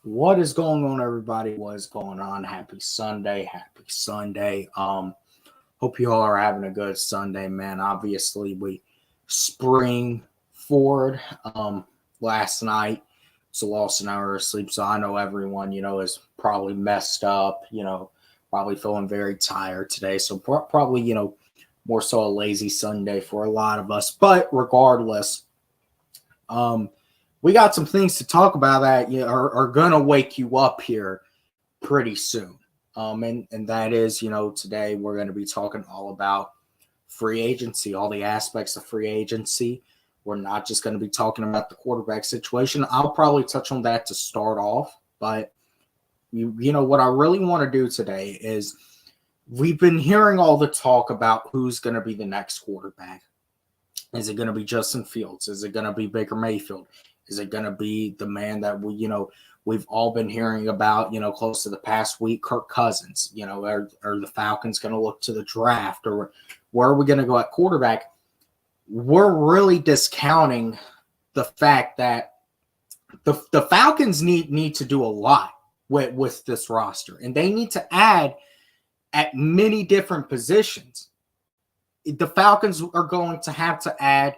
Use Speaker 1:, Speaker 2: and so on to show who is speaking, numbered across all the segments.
Speaker 1: What is going on, everybody? What is going on? Happy Sunday. Happy Sunday. Hope you all are having a good Sunday, man. Obviously, we spring forward. Last night was a lost an hour of sleep, so I know everyone, is probably messed up, probably feeling very tired today. So probably, more so a lazy Sunday for a lot of us. But regardless, um, we got some things to talk about that are going to wake you up here pretty soon. And that is, today we're going to be talking all about free agency, all the aspects of free agency. We're not just going to be talking about the quarterback situation. I'll probably touch on that to start off. But, what I really want to do today is we've been hearing all the talk about who's going to be the next quarterback. Is it going to be Justin Fields? Is it going to be Baker Mayfield? Is it going to be the man that we've all been hearing about, close to the past week, Kirk Cousins? Are the Falcons going to look to the draft, or where are we going to go at quarterback? We're really discounting the fact that the Falcons need to do a lot with this roster, and they need to add at many different positions. The Falcons are going to have to add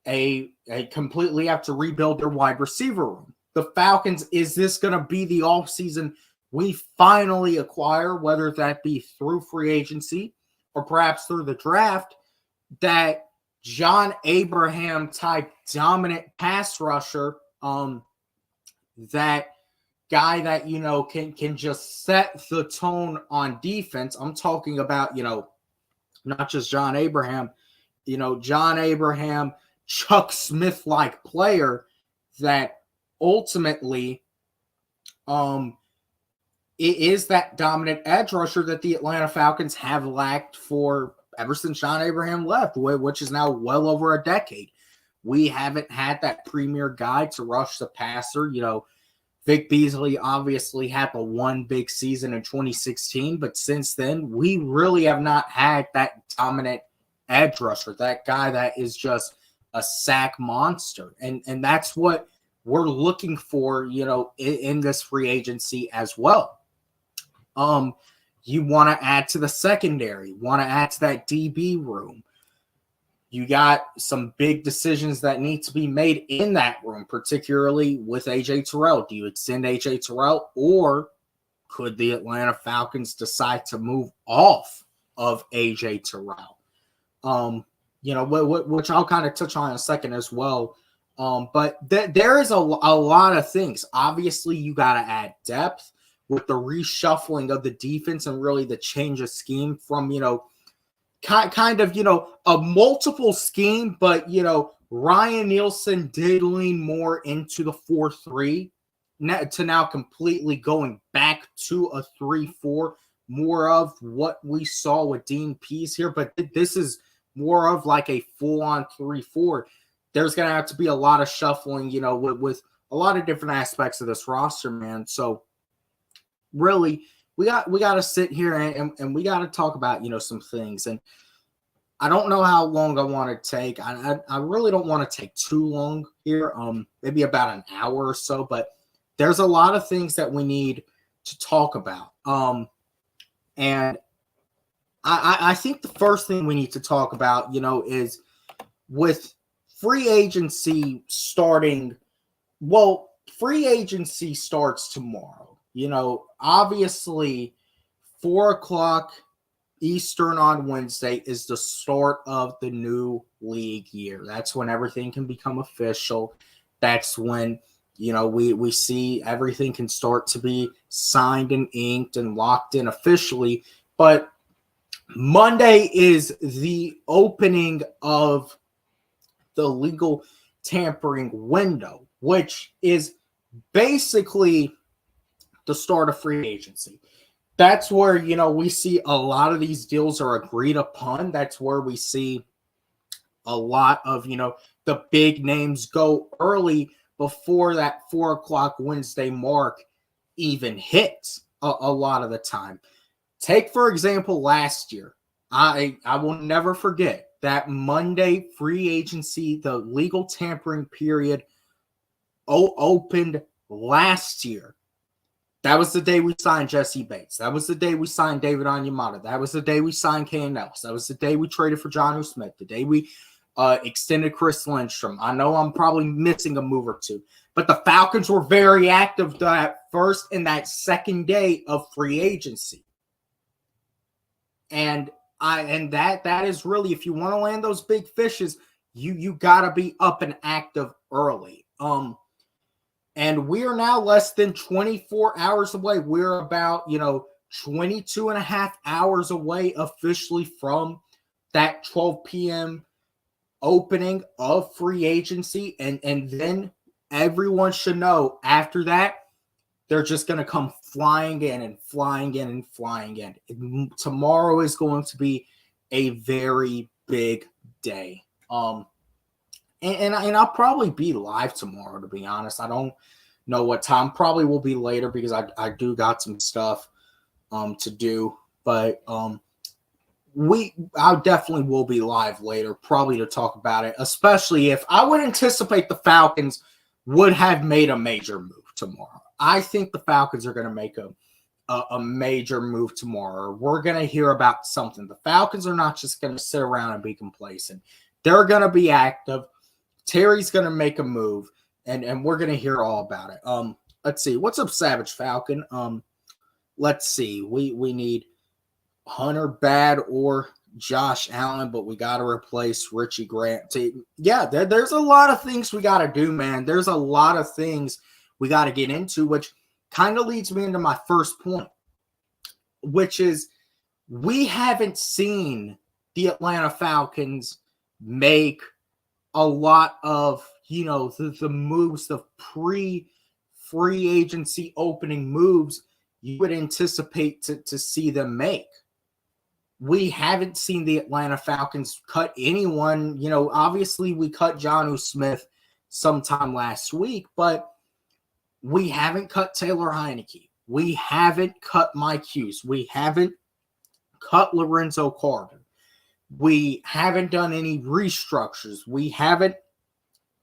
Speaker 1: a completely have to rebuild their wide receiver room. The Falcons, is this going to be the offseason we finally acquire, whether that be through free agency or perhaps through the draft, that John Abraham type dominant pass rusher, that guy that, can just set the tone on defense. I'm talking about, not just John Abraham, John Abraham, Chuck Smith-like player that ultimately it is that dominant edge rusher that the Atlanta Falcons have lacked for ever since John Abraham left, which is now well over a decade. We haven't had that premier guy to rush the passer. Vic Beasley obviously had the one big season in 2016, but since then, we really have not had that dominant edge rusher, that guy that is just a sack monster. And that's what we're looking for, in this free agency as well. You want to add to the secondary, want to add to that DB room. You got some big decisions that need to be made in that room, particularly with A.J. Terrell. Do you extend A.J. Terrell, or could the Atlanta Falcons decide to move off of A.J. Terrell? Which I'll kind of touch on in a second as well. But there is a lot of things. Obviously, you got to add depth with the reshuffling of the defense and really the change of scheme from, kind of, a multiple scheme, but, Ryan Nielsen did lean more into the 4-3 to now completely going back to a 3-4, more of what we saw with Dean Pease here. But this is more of like a full-on 3-4. There's going to have to be a lot of shuffling, with a lot of different aspects of this roster, man. So really, we got to sit here and we got to talk about, some things. And I don't know how long I want to take. I really don't want to take too long here, maybe about an hour or so. But there's a lot of things that we need to talk about. And I think the first thing we need to talk about, is with free agency starting. Well, free agency starts tomorrow. Obviously 4:00 Eastern on Wednesday is the start of the new league year. That's when everything can become official. That's when, we see everything can start to be signed and inked and locked in officially. But Monday is the opening of the legal tampering window, which is basically the start of free agency. That's where, we see a lot of these deals are agreed upon. That's where we see a lot of, the big names go early before that 4:00 Wednesday mark even hits a lot of the time. Take, for example, last year. I will never forget that Monday free agency, the legal tampering period opened last year, that was the day we signed Jesse Bates. That was the day we signed David Onyemata. That was the day we signed Kane Ellis. That was the day we traded for Jonnu Smith. The day we extended Chris Lindstrom. I know I'm probably missing a move or two, but the Falcons were very active that first and that second day of free agency. And that is really, if you want to land those big fishes, you gotta be up and active early. And we are now less than 24 hours away. We're about 22 and a half hours away officially from that 12 p.m. opening of free agency, and then everyone should know after that they're just going to come flying in and flying in and flying in. Tomorrow is going to be a very big day. And I'll probably be live tomorrow, to be honest. I don't know what time. Probably will be later because I do got some stuff to do. But I definitely will be live later, probably to talk about it, especially if I would anticipate the Falcons would have made a major move tomorrow. I think the Falcons are going to make a major move tomorrow. We're going to hear about something. The Falcons are not just going to sit around and be complacent. They're going to be active. Terry's going to make a move, and we're going to hear all about it. Let's see. What's up, Savage Falcon? Let's see. We need Hunter Bad or Josh Allen, but we got to replace Richie Grant. Yeah, there's a lot of things we got to do, man. There's a lot of things we got to get into, which kind of leads me into my first point, which is we haven't seen the Atlanta Falcons make a lot of, the moves, the pre-free agency opening moves you would anticipate to see them make. We haven't seen the Atlanta Falcons cut anyone. Obviously we cut Jonnu Smith sometime last week, but we haven't cut Taylor Heineke. We haven't cut Mike Hughes. We haven't cut Lorenzo Carter. We haven't done any restructures. We haven't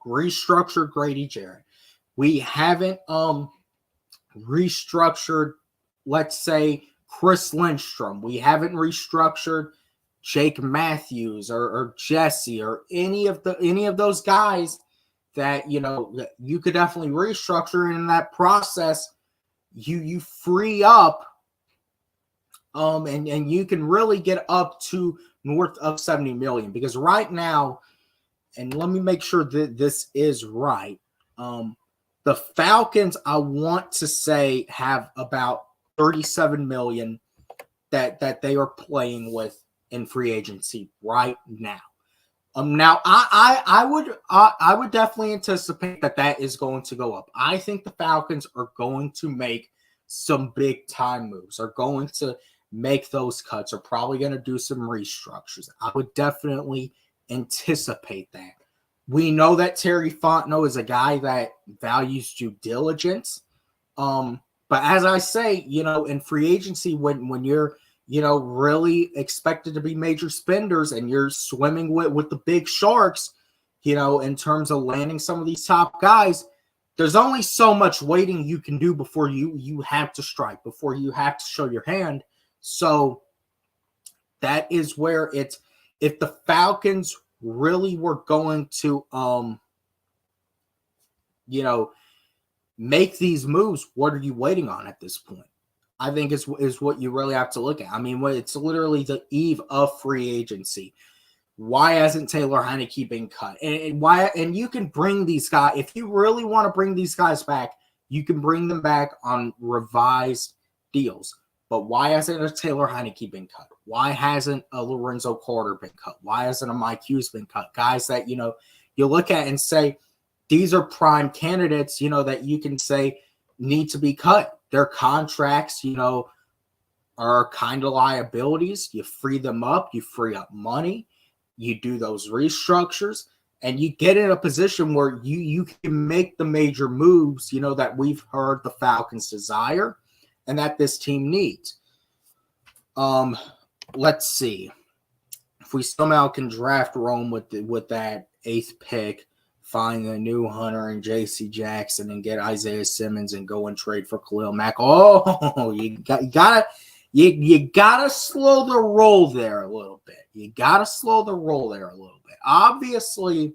Speaker 1: restructured Grady Jarrett. We haven't restructured, let's say, Chris Lindstrom. We haven't restructured Jake Matthews or Jesse or any of those guys that you could definitely restructure. And in that process, you free up and you can really get up to north of 70 million, because right now, and let me make sure that this is right, the Falcons, I want to say, have about 37 million that they are playing with in free agency right now. Now I would definitely anticipate that is going to go up. I think the Falcons are going to make some big time moves, are going to make those cuts, are probably going to do some restructures. I would definitely anticipate that. We know that Terry Fontenot is a guy that values due diligence. But as I say, in free agency, when you're, really expected to be major spenders and you're swimming with the big sharks, in terms of landing some of these top guys, there's only so much waiting you can do before you have to strike, before you have to show your hand. So that is where it's, if the Falcons really were going to, make these moves, what are you waiting on at this point? I think is what you really have to look at. I mean, it's literally the eve of free agency. Why hasn't Taylor Heineke been cut? And why? And you can bring these guys, if you really want to bring these guys back, you can bring them back on revised deals. But why hasn't a Taylor Heineke been cut? Why hasn't a Lorenzo Carter been cut? Why hasn't a Mike Hughes been cut? Guys that, you look at and say, these are prime candidates, that you can say need to be cut. Their contracts, are kind of liabilities. You free them up. You free up money. You do those restructures. And you get in a position where you can make the major moves, that we've heard the Falcons desire and that this team needs. Let's see. If we somehow can draft Rome with that 8th pick, find a new Hunter and J.C. Jackson and get Isaiah Simmons and go and trade for Khalil Mack. Oh, you gotta slow the roll there a little bit. Obviously,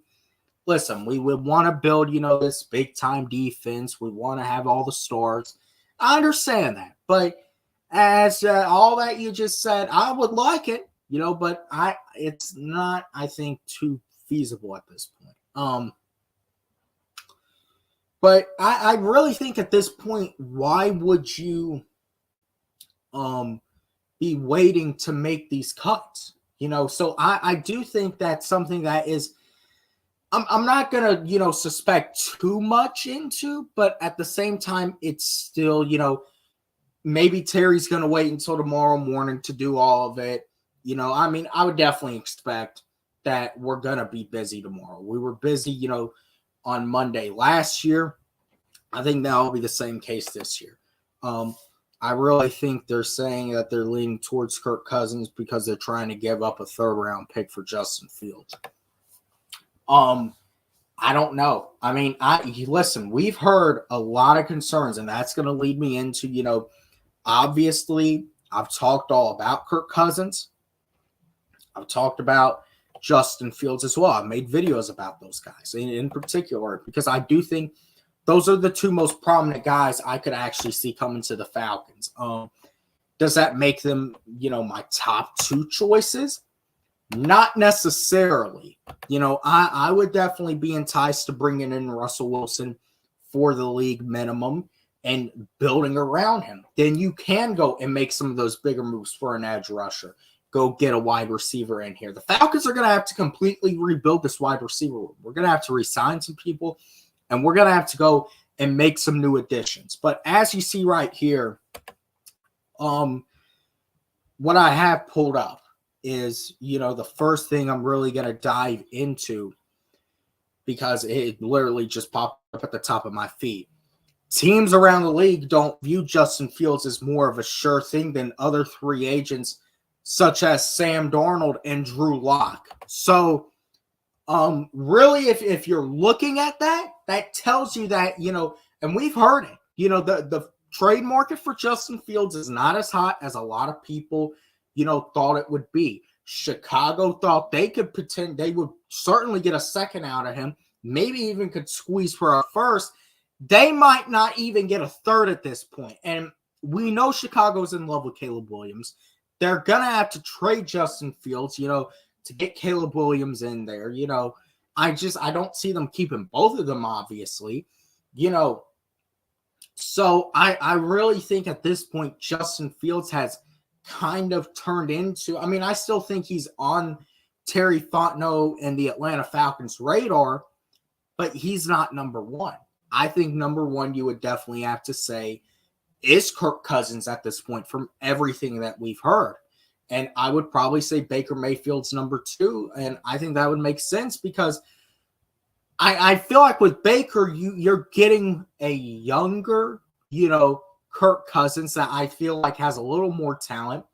Speaker 1: listen, we would want to build, this big time defense. We want to have all the stars. I understand that, but as all that you just said, I would like it, but it's not, I think, too feasible at this point. But I really think at this point, why would you be waiting to make these cuts? So I do think that's something that is, I'm not going to, suspect too much into, but at the same time, it's still, maybe Terry's going to wait until tomorrow morning to do all of it. I would definitely expect that we're going to be busy tomorrow. We were busy, on Monday last year. I think that will be the same case this year. I really think they're saying that they're leaning towards Kirk Cousins because they're trying to give up a 3rd round pick for Justin Fields. I don't know. Listen, we've heard a lot of concerns, and that's going to lead me into, obviously, I've talked all about Kirk Cousins. I've talked about Justin Fields as well. I've made videos about those guys in particular because I do think those are the 2 most prominent guys I could actually see coming to the Falcons. Does that make them, my top 2 choices? Not necessarily. I would definitely be enticed to bringing in Russell Wilson for the league minimum and building around him. Then you can go and make some of those bigger moves for an edge rusher. Go get a wide receiver in here. The Falcons are going to have to completely rebuild this wide receiver room. We're going to have to re-sign some people, and we're going to have to go and make some new additions. But as you see right here, what I have pulled up is, the first thing I'm really going to dive into because it literally just popped up at the top of my feed. Teams around the league don't view Justin Fields as more of a sure thing than other free agents such as Sam Darnold and Drew Lock. So, really, if you're looking at that, that tells you that, and we've heard it, the trade market for Justin Fields is not as hot as a lot of people, thought it would be. Chicago thought they would certainly get a 2nd out of him, maybe even could squeeze for a 1st. They might not even get a 3rd at this point. And we know Chicago's in love with Caleb Williams. They're going to have to trade Justin Fields, to get Caleb Williams in there. I don't see them keeping both of them, obviously. So I really think at this point, Justin Fields has kind of turned into, I still think he's on Terry Fontenot and the Atlanta Falcons radar, but he's not number 1. I think number 1, you would definitely have to say, is Kirk Cousins at this point from everything that we've heard. And I would probably say Baker Mayfield's number 2. And I think that would make sense because I feel like with Baker, you're getting a younger, Kirk Cousins that I feel like has a little more talent.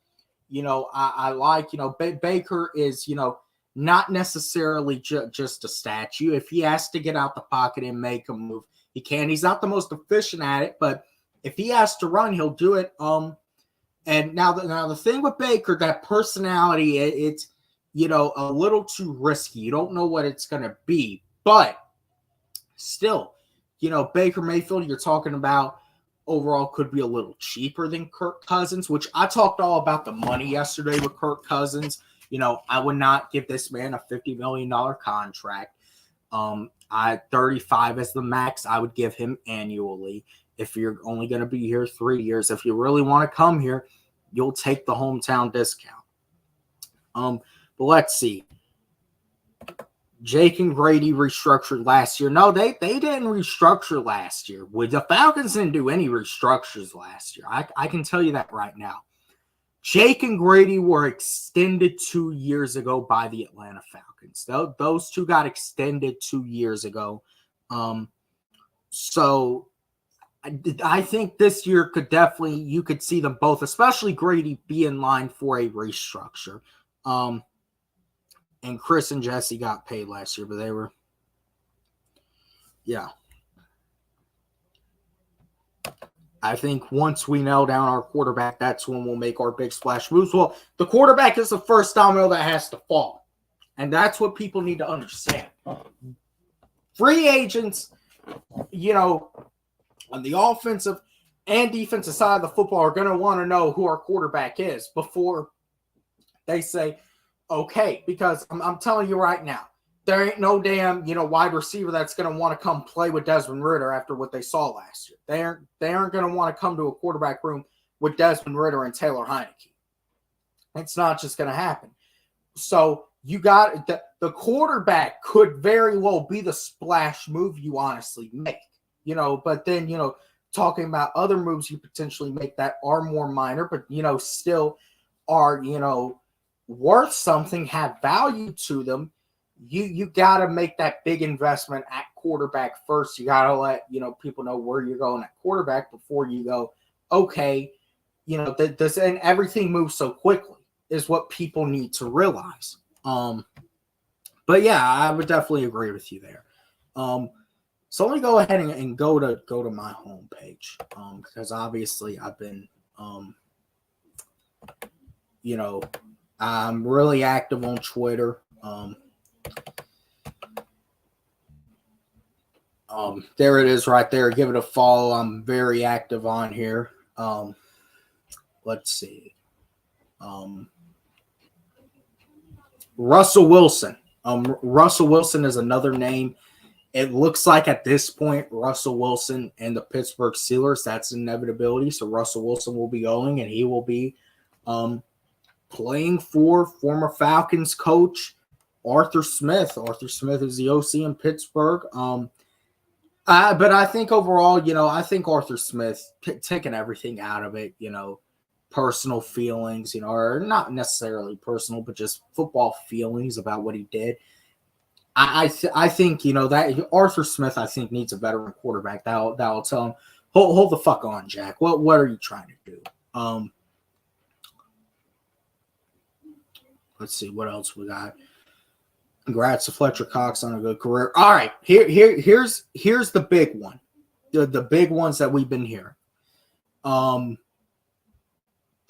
Speaker 1: I like, Baker is, not necessarily just a statue. If he has to get out the pocket and make a move, he can. He's not the most efficient at it, but if he has to run, he'll do it. And now the thing with Baker, that personality, it's, a little too risky. You don't know what it's going to be, but still, Baker Mayfield, you're talking about overall could be a little cheaper than Kirk Cousins, which I talked all about the money yesterday with Kirk Cousins. I would not give this man a $50 million contract. 35 as the max I would give him annually. If you're only going to be here 3 years, if you really want to come here, you'll take the hometown discount. But let's see. Jake and Grady restructured last year. No, they didn't restructure last year. The Falcons didn't do any restructures last year. I can tell you that right now. Jake and Grady were extended 2 years ago by the Atlanta Falcons. Those 2 got extended 2 years ago. So I think this year you could see them both, especially Grady, be in line for a restructure. And Chris and Jesse got paid last year, but they were Yeah. I think once we nail down our quarterback, that's when we'll make our big splash moves. Well, the quarterback is the first domino that has to fall. And that's what people need to understand. Free agents, on the offensive and defensive side of the football are going to want to know who our quarterback is before they say, okay, because I'm telling you right now, there ain't no damn, wide receiver that's going to want to come play with Desmond Ridder after what they saw last year. They aren't going to want to come to a quarterback room with Desmond Ridder and Taylor Heineke. It's not just going to happen. So you got the quarterback could very well be the splash move you honestly make, but then, talking about other moves you potentially make that are more minor, but, still are, worth something, have value to them. You got to make that big investment at quarterback first. You got to let, people know where you're going at quarterback before you go, okay, this and everything moves so quickly is what people need to realize. But yeah, I would definitely agree with you there. So let me go ahead and go to my homepage, because obviously I've been, I'm really active on Twitter. There it is right there. Give it a follow. I'm very active on here. Let's see. Russell Wilson. Russell Wilson is another name. It looks like at this point, Russell Wilson and the Pittsburgh Steelers, that's an inevitability. So Russell Wilson will be going, and he will be playing for former Falcons coach Arthur Smith. Arthur Smith is the OC in Pittsburgh. But I think overall, I think Arthur Smith, taking everything out of it, personal feelings, or not necessarily personal, but just football feelings about what he did. I think, that Arthur Smith, I think, needs a veteran quarterback that'll tell him, hold the fuck on, Jack. What are you trying to do? Let's see what else we got. Congrats to Fletcher Cox on a good career. All right, here's the big one, the big ones that we've been hearing. The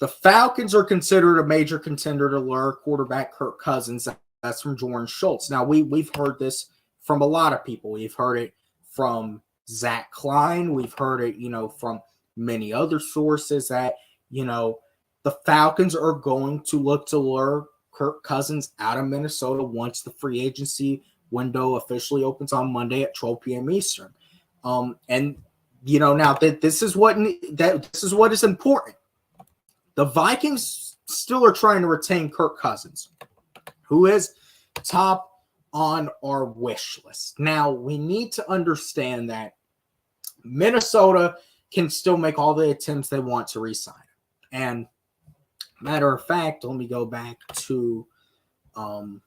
Speaker 1: Falcons are considered a major contender to lure quarterback Kirk Cousins. That's from Jordan Schultz. Now, we've heard this from a lot of people. We've heard it from Zach Klein. We've heard it, from many other sources that, the Falcons are going to look to lure Kirk Cousins out of Minnesota once the free agency window officially opens on Monday at 12 p.m. Eastern. And, now that this is what is important. The Vikings still are trying to retain Kirk Cousins, who is top on our wish list. Now, we need to understand that Minnesota can still make all the attempts they want to re-sign him. And matter of fact, let me go back to down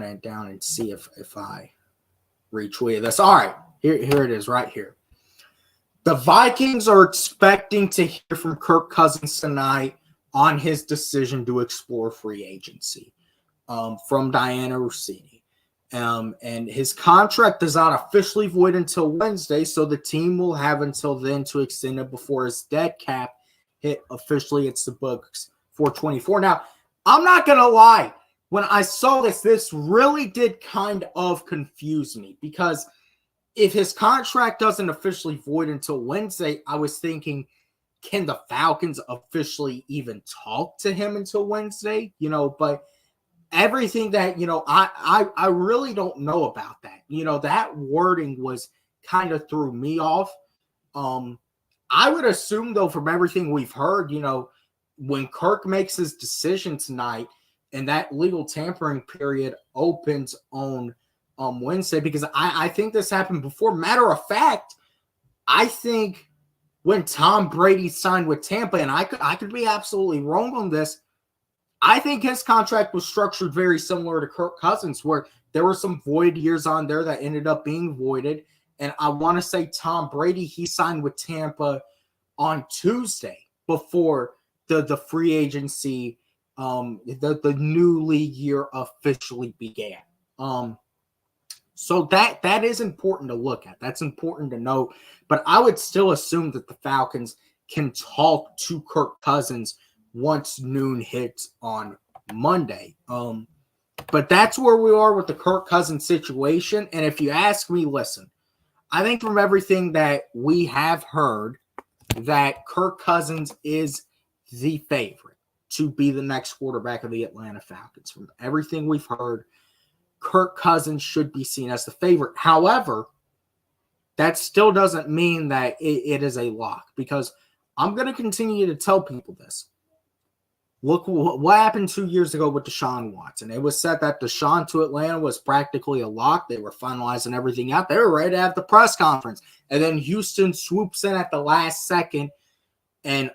Speaker 1: and see if I retweeted this. All right, here it is right here. The Vikings are expecting to hear from Kirk Cousins tonight on his decision to explore free agency. From Diana Rossini. And his contract is not officially void until Wednesday, so the team will have until then to extend it before his dead cap hit officially. It's the books for 24. Now, I'm not going to lie. When I saw this really did kind of confuse me, because if his contract doesn't officially void until Wednesday, I was thinking, can the Falcons officially even talk to him until Wednesday? But everything that, I really don't know about that. That wording was kind of threw me off. I would assume, though, from everything we've heard, when Kirk makes his decision tonight and that legal tampering period opens on Wednesday, because I think this happened before. Matter of fact, I think when Tom Brady signed with Tampa, and I could be absolutely wrong on this, I think his contract was structured very similar to Kirk Cousins, where there were some void years on there that ended up being voided. And I want to say Tom Brady, he signed with Tampa on Tuesday before the free agency, the new league year officially began. So that is important to look at. That's important to know. But I would still assume that the Falcons can talk to Kirk Cousins once noon hits on Monday. But that's where we are with the Kirk Cousins situation. And if you ask me, listen, I think from everything that we have heard that Kirk Cousins is the favorite to be the next quarterback of the Atlanta Falcons. From everything we've heard, Kirk Cousins should be seen as the favorite. However, that still doesn't mean that it is a lock, because I'm going to continue to tell people this. Look what happened 2 years ago with Deshaun Watson. It was said that Deshaun to Atlanta was practically a lock. They were finalizing everything out. They were ready to have the press conference. And then Houston swoops in at the last second and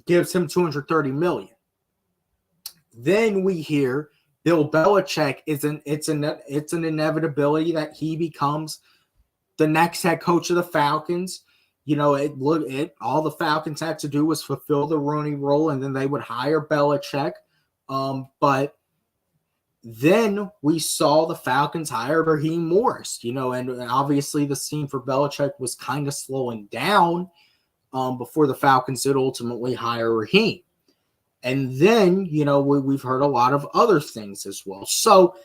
Speaker 1: gives him $230 million. Then we hear Bill Belichick it's an inevitability that he becomes the next head coach of the Falcons. You know, all the Falcons had to do was fulfill the Rooney Rule, and then they would hire Belichick. But then we saw the Falcons hire Raheem Morris, you know, and obviously the steam for Belichick was kind of slowing down before the Falcons did ultimately hire Raheem. And then, you know, we've heard a lot of other things as well. So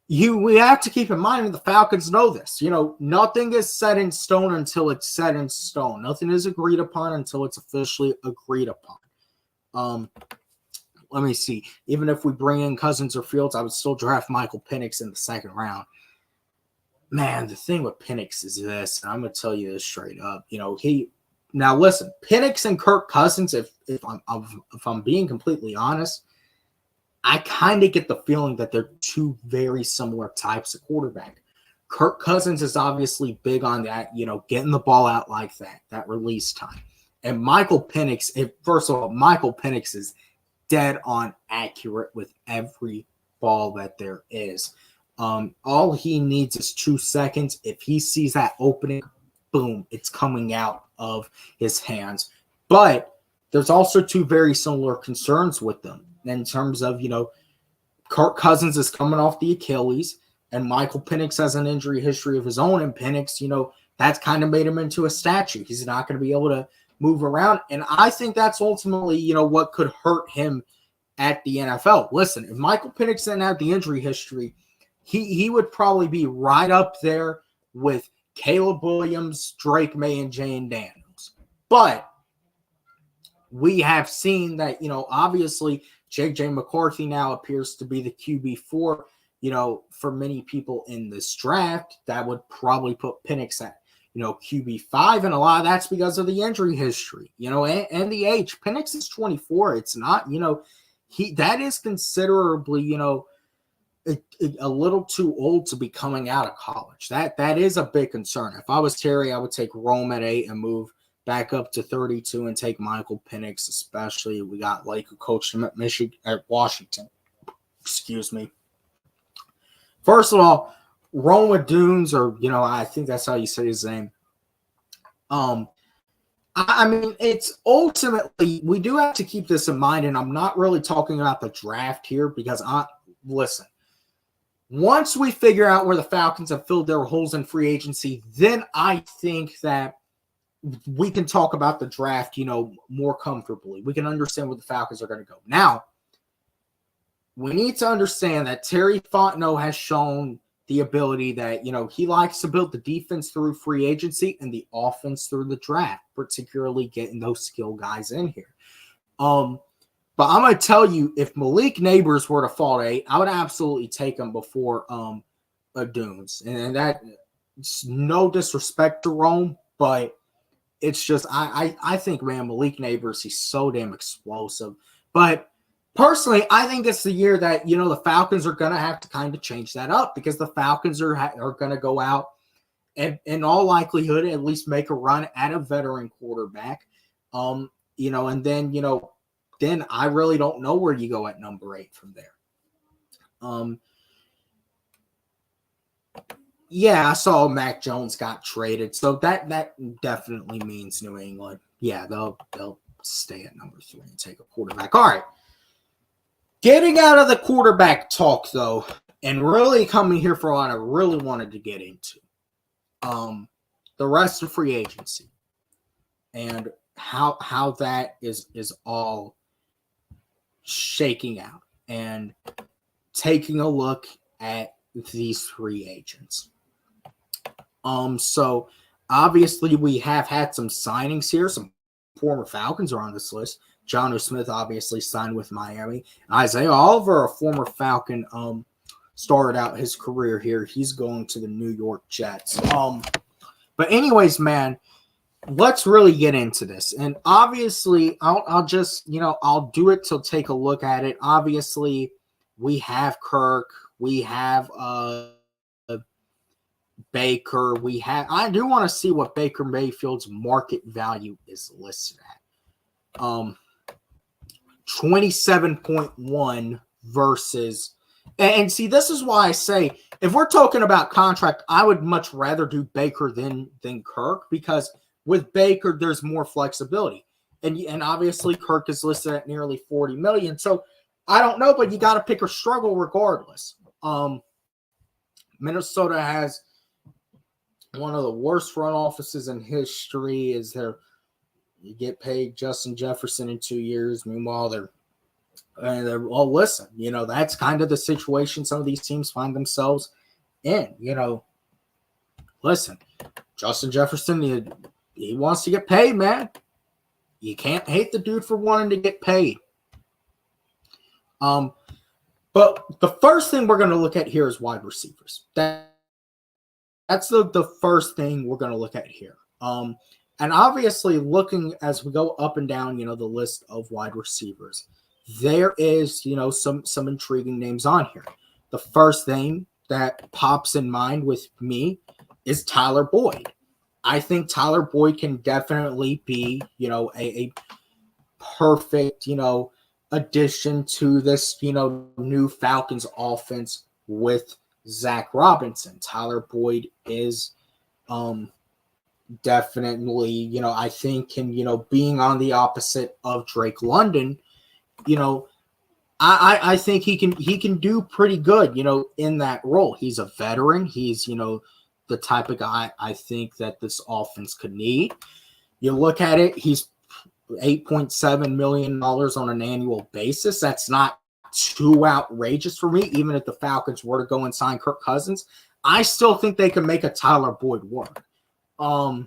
Speaker 1: we have to keep in mind, and the Falcons know this, you know, nothing is set in stone until it's set in stone. Nothing is agreed upon until it's officially agreed upon. Let me see. Even if we bring in Cousins or Fields, I would still draft Michael Penix in the second round. Man, the thing with Penix is this, and I'm going to tell you this straight up. You know, now listen, Penix and Kirk Cousins, if I'm being completely honest, I kind of get the feeling that they're two very similar types of quarterback. Kirk Cousins is obviously big on that, you know, getting the ball out like that release time. And Michael Penix, first of all, Michael Penix is dead on accurate with every ball that there is. All he needs is 2 seconds. If he sees that opening, boom, it's coming out of his hands. But there's also two very similar concerns with them in terms of, you know, Kirk Cousins is coming off the Achilles, and Michael Penix has an injury history of his own. And Penix, you know, that's kind of made him into a statue. He's not going to be able to move around. And I think that's ultimately, you know, what could hurt him at the NFL. Listen, if Michael Penix didn't have the injury history, he would probably be right up there with Caleb Williams, Drake May, and Jane Daniels. But we have seen that, you know, obviously J.J. McCarthy now appears to be the QB4, you know, for many people in this draft. That would probably put Penix at, you know, QB5, and a lot of that's because of the injury history, you know, and the age. Penix is 24. It's not, you know, that is considerably, you know, a little too old to be coming out of college. That is a big concern. If I was Terry, I would take Rome at 8 and move back up to 32 and take Michael Penix, especially. We got Lake, who coached him at Washington. Excuse me. First of all, Roma Dunes, or, you know, I think that's how you say his name. I mean, it's ultimately, we do have to keep this in mind, and I'm not really talking about the draft here because listen, once we figure out where the Falcons have filled their holes in free agency, then I think that we can talk about the draft, you know, more comfortably. We can understand where the Falcons are going to go. Now, we need to understand that Terry Fontenot has shown the ability that, you know, he likes to build the defense through free agency and the offense through the draft, particularly getting those skill guys in here. But I'm going to tell you, if Malik Neighbors were to fall to 8, I would absolutely take him before Dunes. And that's no disrespect to Rome, but it's just, I think, man, Malik Neighbors, he's so damn explosive. But personally, I think it's the year that, you know, the Falcons are going to have to kind of change that up, because the Falcons are going to go out and, in all likelihood, at least make a run at a veteran quarterback. You know, and then, you know, then I really don't know where you go at number 8 from there. Yeah, I saw Mac Jones got traded, so that definitely means New England. Yeah, they'll stay at number 3 and take a quarterback. All right. Getting out of the quarterback talk, though, And really coming here for what I really wanted to get into. The rest of free agency and how that is all shaking out and taking a look at these free agents. So obviously we have had some signings here. Some former Falcons are on this list. Jonnu Smith obviously signed with Miami. Isaiah Oliver, a former Falcon, started out his career here. He's going to the New York Jets. But anyways, man, let's really get into this. And obviously, I'll just, I'll do it to take a look at it. Obviously, we have Kirk. We have Baker. I do want to see what Baker Mayfield's market value is listed at. 27.1 versus, and see, this is why I say, if we're talking about contract, I would much rather do Baker than Kirk, because with Baker, there's more flexibility. And obviously Kirk is listed at nearly $40 million. So I don't know, but you got to pick or struggle regardless. Minnesota has one of the worst front offices in history. You get paid Justin Jefferson in 2 years. Meanwhile, they're well, listen, that's kind of the situation some of these teams find themselves in. Listen, Justin Jefferson, he wants to get paid, man. You can't hate the dude for wanting to get paid. But the first thing we're going to look at here is wide receivers. That's the first thing we're going to look at here. And obviously, looking as we go up and down, the list of wide receivers, there is, some intriguing names on here. The first thing that pops in mind with me is Tyler Boyd. I think Tyler Boyd can definitely be, a perfect, addition to this, new Falcons offense with Zach Robinson. Tyler Boyd is definitely, I think can, being on the opposite of Drake London, I think he can do pretty good, in that role. He's a veteran. He's, the type of guy I think that this offense could need. You look at it, he's $8.7 million on an annual basis. That's not too outrageous for me. Even if the Falcons were to go and sign Kirk Cousins, I still think they can make a Tyler Boyd work. But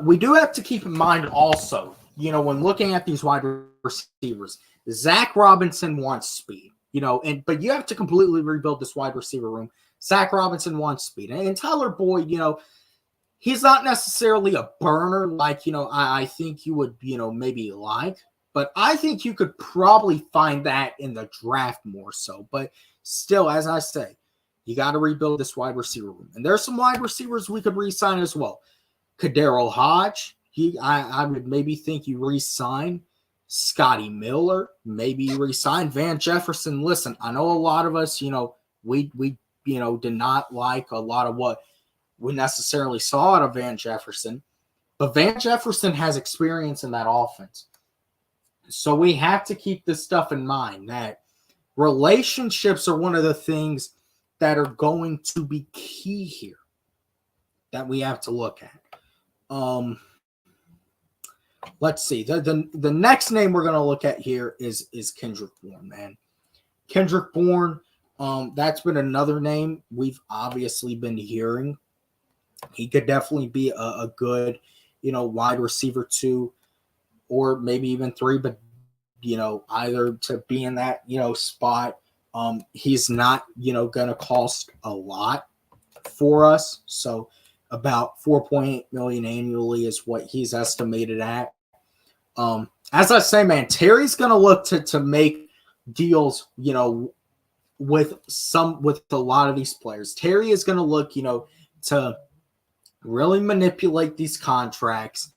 Speaker 1: we do have to keep in mind also, when looking at these wide receivers, Zach Robinson wants speed, but you have to completely rebuild this wide receiver room. Zach Robinson wants speed. And Tyler Boyd, he's not necessarily a burner like, I think you would, maybe like, but I think you could probably find that in the draft more so. But still, as I say, you got to rebuild this wide receiver room. And there's some wide receivers we could re-sign as well. Kadero Hodge, I would maybe think you re-sign. Scotty Miller, maybe you re-sign. Van Jefferson, listen, I know a lot of us, we did not like a lot of what we necessarily saw out of Van Jefferson, but Van Jefferson has experience in that offense. So we have to keep this stuff in mind, that relationships are one of the things that are going to be key here that we have to look at. Let's see. The next name we're going to look at here is Kendrick Bourne, man. Kendrick Bourne, that's been another name we've obviously been hearing. He could definitely be a good, wide receiver 2 or maybe even 3, but, either to be in that, spot. He's not, going to cost a lot for us. So about $4.8 million annually is what he's estimated at. As I say, man, Terry's going to look to make deals, with a lot of these players. Terry is going to look, to really manipulate these contracts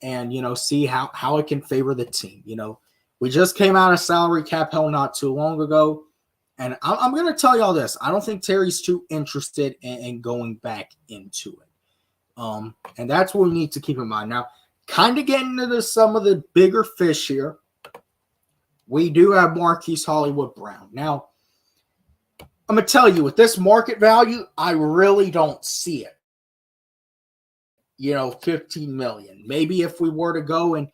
Speaker 1: and, see how it can favor the team. We just came out of salary cap hell not too long ago. And I'm going to tell y'all this. I don't think Terry's too interested in going back into it. And that's what we need to keep in mind. Now, kind of getting into some of the bigger fish here. we do have Marquise Hollywood Brown. Now, I'm going to tell you, with this market value, I really don't see it. 15 million. Maybe if we were to go and,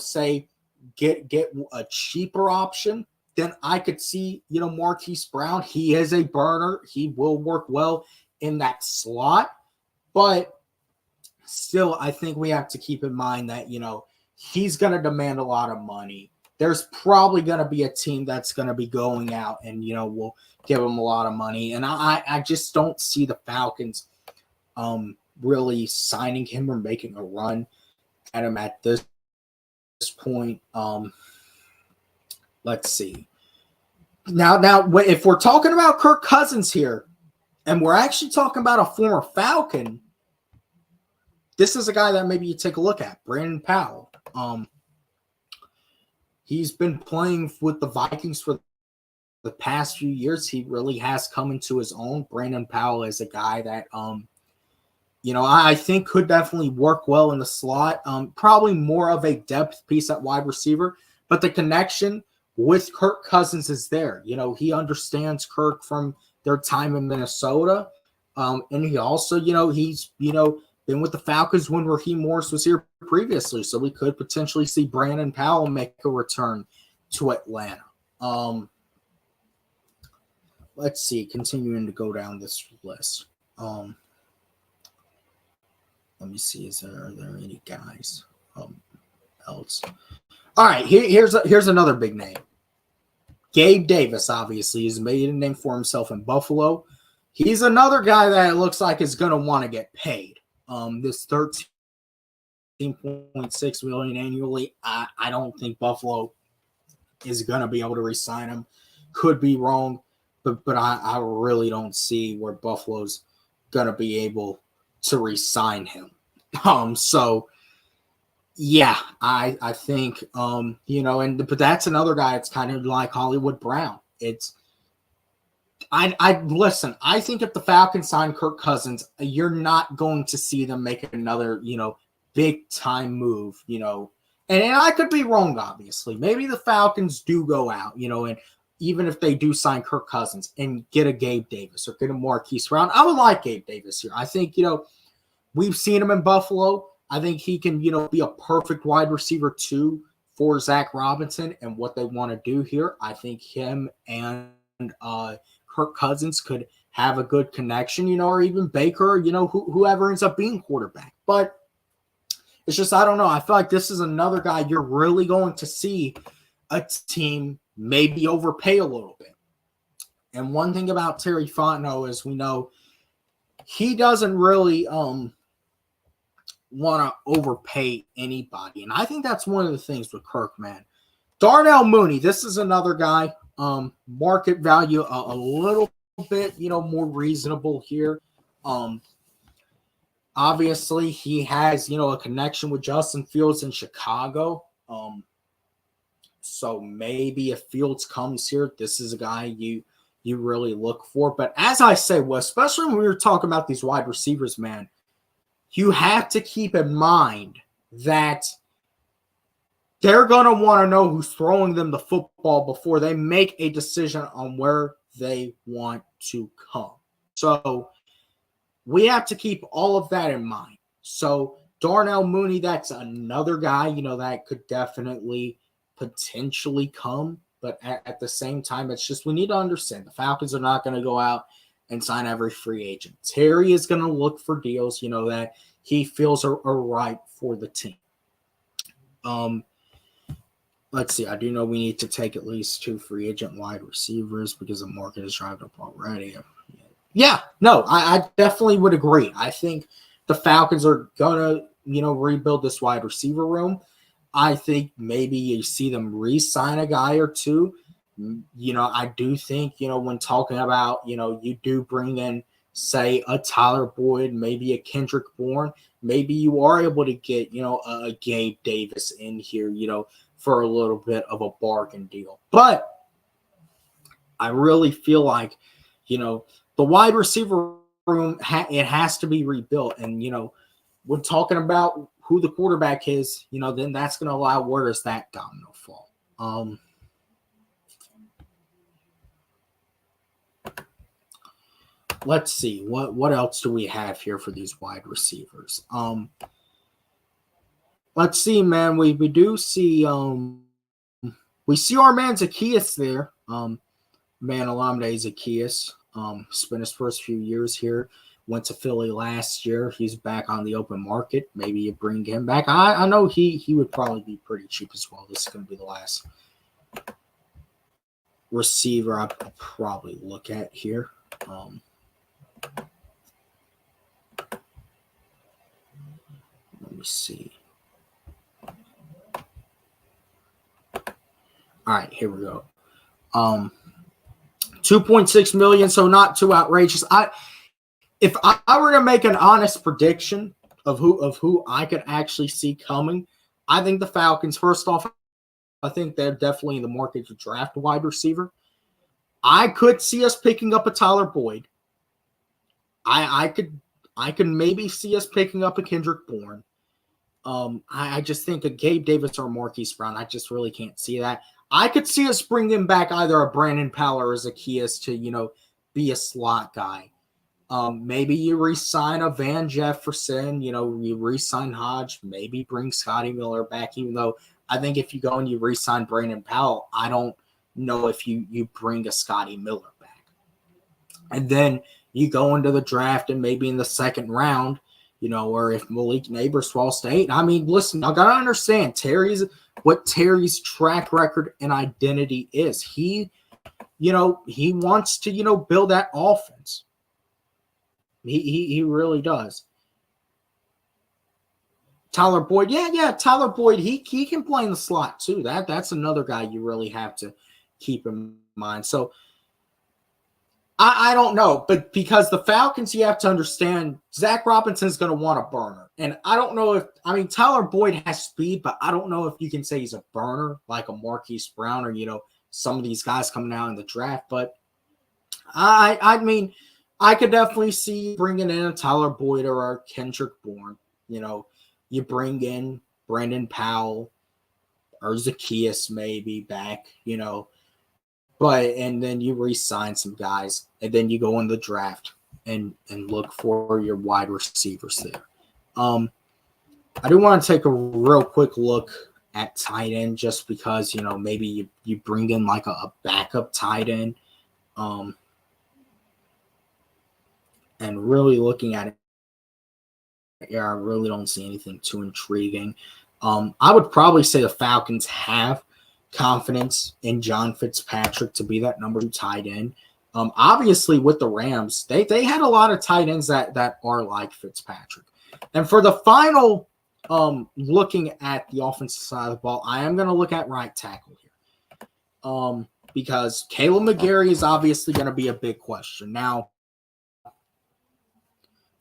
Speaker 1: say get a cheaper option, then I could see, Marquise Brown. He is a burner. He will work well in that slot. But still, I think we have to keep in mind that, he's going to demand a lot of money. There's probably going to be a team that's going to be going out and, will give him a lot of money. And I just don't see the Falcons really signing him or making a run at him at this point. Let's see. Now, if we're talking about Kirk Cousins here, and we're actually talking about a former Falcon, this is a guy that maybe you take a look at, Brandon Powell. He's been playing with the Vikings for the past few years. He really has come into his own. Brandon Powell is a guy that, I think could definitely work well in the slot. Probably more of a depth piece at wide receiver, but the connection with Kirk Cousins is there. He understands Kirk from their time in Minnesota. And he also, he's, been with the Falcons when Raheem Morris was here previously. So we could potentially see Brandon Powell make a return to Atlanta. Let's see, continuing to go down this list. Let me see, are there any guys else? All right, here's another big name. Gabe Davis, obviously, has made a name for himself in Buffalo. He's another guy that it looks like is going to want to get paid. This $13.6 million annually, I don't think Buffalo is going to be able to re-sign him. Could be wrong, but I really don't see where Buffalo's going to be able to re-sign him. So yeah, I think but that's another guy. It's kind of like Hollywood Brown. Listen, I think if the Falcons sign Kirk Cousins, you're not going to see them make another, big time move, and I could be wrong, obviously. Maybe the Falcons do go out, and even if they do sign Kirk Cousins and get a Gabe Davis or get a Marquise Brown, I would like Gabe Davis here. I think, we've seen him in Buffalo. I think he can, be a perfect wide receiver too for Zach Robinson and what they want to do here. I think him and Kirk Cousins could have a good connection, or even Baker, whoever ends up being quarterback. But it's just, I don't know. I feel like this is another guy you're really going to see a team maybe overpay a little bit. And one thing about Terry Fontenot is we know he doesn't really want to overpay anybody. And I think that's one of the things with Kirk, man. Darnell Mooney, this is another guy. Market value a little bit, more reasonable here. Obviously, he has, a connection with Justin Fields in Chicago. So maybe if Fields comes here, this is a guy you really look for. But as I say, well, especially when we were talking about these wide receivers, man, you have to keep in mind that they're going to want to know who's throwing them the football before they make a decision on where they want to come. So we have to keep all of that in mind. So Darnell Mooney, that's another guy, that could definitely potentially come. But at the same time, it's just we need to understand the Falcons are not going to go out and sign every free agent. Terry is going to look for deals, that he feels are right for the team. Let's see. I do know we need to take at least 2 free agent wide receivers because the market is driving up already. Yeah, no, I definitely would agree. I think the Falcons are going to, rebuild this wide receiver room. I think maybe you see them re-sign a guy or two. I do think, when talking about, you do bring in, say, a Tyler Boyd, maybe a Kendrick Bourne. Maybe you are able to get, a Gabe Davis in here, for a little bit of a bargain deal. But I really feel like, the wide receiver room, it has to be rebuilt. And, when talking about who the quarterback is, then that's going to allow where does that domino fall. let's see what else do we have here for these wide receivers. Let's see, man. We do see we see our man Zacchaeus there. Man Olamide Zacchaeus. Spent his first few years here. Went to Philly last year. He's back on the open market. Maybe you bring him back. I know he would probably be pretty cheap as well. This is going to be the last receiver I'll probably look at here. Let me see. All right, here we go. 2.6 million, so not too outrageous. If I were to make an honest prediction of who I could actually see coming, I think the Falcons, first off, I think they're definitely in the market to draft a wide receiver. I could see us picking up a Tyler Boyd. I could maybe see us picking up a Kendrick Bourne. I just think a Gabe Davis or Marquise Brown, I just really can't see that. I could see us bringing back either a Brandon Powell or a Zacchaeus to, be a slot guy. Maybe you re-sign a Van Jefferson, you re-sign Hodge, maybe bring Scotty Miller back, even though I think if you go and you re-sign Brandon Powell, I don't know if you bring a Scotty Miller back. And then you go into the draft and maybe in the second round, or if Malik Neighbors falls to 8. I mean, listen, I got to understand what Terry's track record and identity is. He wants to, build that offense. He really does. Tyler Boyd, Tyler Boyd, he can play in the slot too. That's another guy you really have to keep in mind. So I don't know, but because the Falcons, you have to understand, Zach Robinson's going to want a burner. And I don't know Tyler Boyd has speed, but I don't know if you can say he's a burner like a Marquise Brown or, some of these guys coming out in the draft. But I mean, I could definitely see bringing in a Tyler Boyd or a Kendrick Bourne. You bring in Brandon Powell or Zacchaeus maybe back, and then you re-sign some guys, and then you go in the draft and look for your wide receivers there. I do want to take a real quick look at tight end just because, maybe you bring in like a backup tight end. And really looking at it, I really don't see anything too intriguing. I would probably say the Falcons have confidence in John Fitzpatrick to be that number 2 tight end. Obviously, with the Rams, they had a lot of tight ends that are like Fitzpatrick. And for the final, looking at the offensive side of the ball, I am going to look at right tackle here. Because Caleb McGarry is obviously going to be a big question. Now,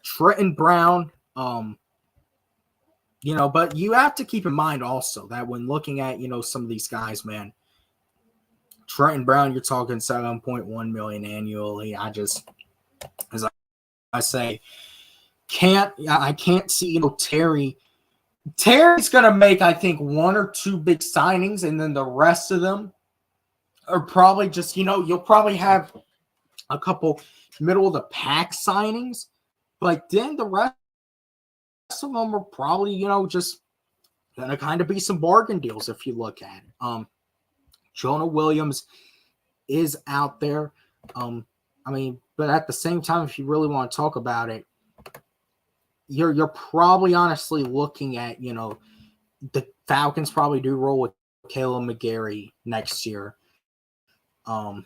Speaker 1: Trenton Brown, but you have to keep in mind also that when looking at, some of these guys, man, Trenton Brown, you're talking $7.1 million annually. As I say, I can't see, Terry's going to make, I think, 1 or 2 big signings, and then the rest of them are probably just, you'll probably have a couple middle of the pack signings, but then the rest of them are probably, just going to kind of be some bargain deals if you look at it. Jonah Williams is out there. But at the same time, if you really want to talk about it, you're probably honestly looking at, the Falcons probably do roll with Caleb McGarry next year, at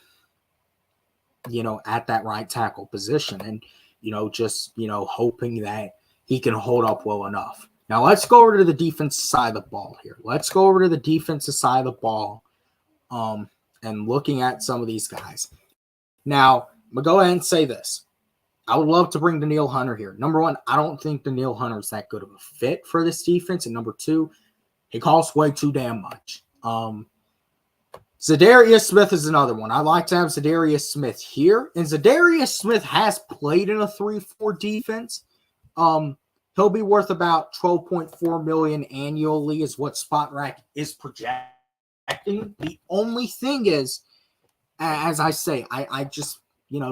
Speaker 1: that right tackle position. And, hoping that he can hold up well enough. Now, let's go over to the defensive side of the ball here. And looking at some of these guys. Now, I'm going to go ahead and say this. I would love to bring Danielle Hunter here. Number 1, I don't think Danielle Hunter is that good of a fit for this defense. And number 2, he costs way too damn much. Zadarius Smith is another one. I like to have Zadarius Smith here. And Zadarius Smith has played in a 3-4 defense. He'll be worth about $12.4 million annually is what Spot Rack is projecting. The only thing is, as I say, I just,